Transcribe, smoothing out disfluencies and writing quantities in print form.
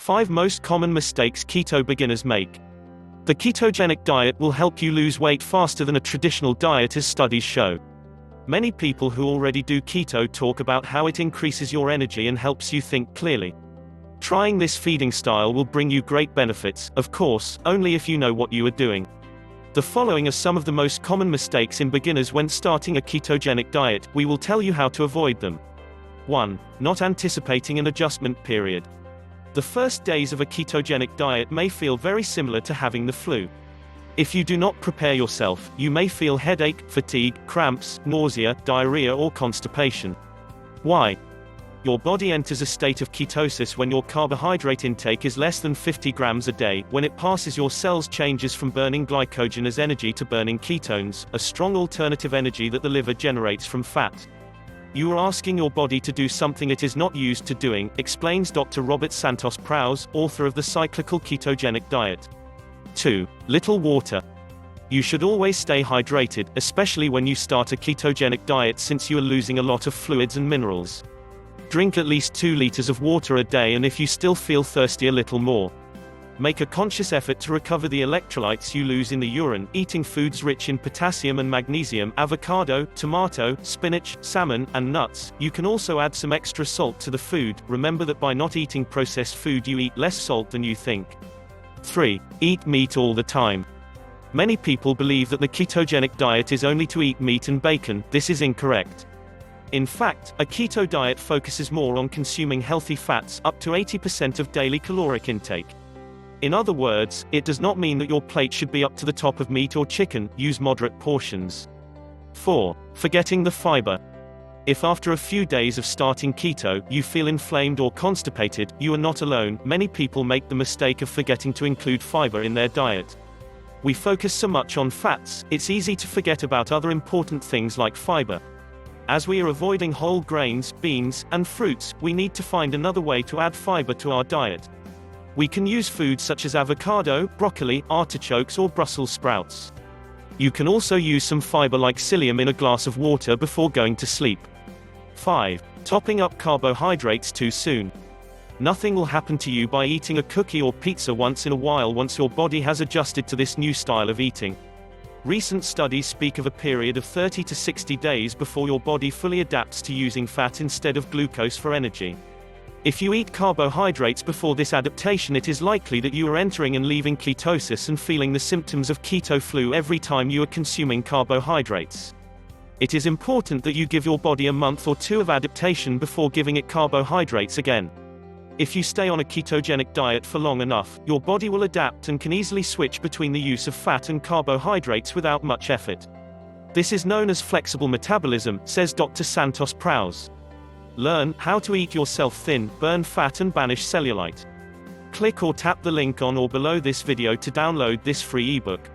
5 Most Common Mistakes Keto Beginners Make. The ketogenic diet will help you lose weight faster than a traditional diet, as studies show. Many people who already do keto talk about how it increases your energy and helps you think clearly. Trying this feeding style will bring you great benefits, of course, only if you know what you are doing. The following are some of the most common mistakes in beginners when starting a ketogenic diet. We will tell you how to avoid them. 1. Not anticipating an adjustment period. The first days of a ketogenic diet may feel very similar to having the flu. If you do not prepare yourself, you may feel headache, fatigue, cramps, nausea, diarrhea, or constipation. Why? Your body enters a state of ketosis when your carbohydrate intake is less than 50 grams a day. When it passes, your cells changes from burning glycogen as energy to burning ketones, a strong alternative energy that the liver generates from fat. You are asking your body to do something it is not used to doing, explains Dr. Robert Santos Prowse, author of the Cyclical Ketogenic Diet. 2. Little water. You should always stay hydrated, especially when you start a ketogenic diet, since you are losing a lot of fluids and minerals. Drink at least 2 liters of water a day, and if you still feel thirsty, a little more. Make a conscious effort to recover the electrolytes you lose in the urine, eating foods rich in potassium and magnesium, avocado, tomato, spinach, salmon, and nuts. You can also add some extra salt to the food. Remember that by not eating processed food, you eat less salt than you think. 3. Eat meat all the time. Many people believe that the ketogenic diet is only to eat meat and bacon. This is incorrect. In fact, a keto diet focuses more on consuming healthy fats, up to 80% of daily caloric intake. In other words, it does not mean that your plate should be up to the top of meat or chicken. Use moderate portions. 4. Forgetting the fiber. If after a few days of starting keto, you feel inflamed or constipated, you are not alone. Many people make the mistake of forgetting to include fiber in their diet. We focus so much on fats, it's easy to forget about other important things like fiber. As we are avoiding whole grains, beans, and fruits, we need to find another way to add fiber to our diet. We can use foods such as avocado, broccoli, artichokes, or Brussels sprouts. You can also use some fiber like psyllium in a glass of water before going to sleep. 5. Topping up carbohydrates too soon. Nothing will happen to you by eating a cookie or pizza once in a while once your body has adjusted to this new style of eating. Recent studies speak of a period of 30 to 60 days before your body fully adapts to using fat instead of glucose for energy. If you eat carbohydrates before this adaptation, it is likely that you are entering and leaving ketosis and feeling the symptoms of keto flu every time you are consuming carbohydrates. It is important that you give your body a month or 2 of adaptation before giving it carbohydrates again. If you stay on a ketogenic diet for long enough, your body will adapt and can easily switch between the use of fat and carbohydrates without much effort. This is known as flexible metabolism, says Dr. Santos Prowse. Learn how to eat yourself thin, burn fat, and banish cellulite. Click or tap the link on or below this video to download this free ebook.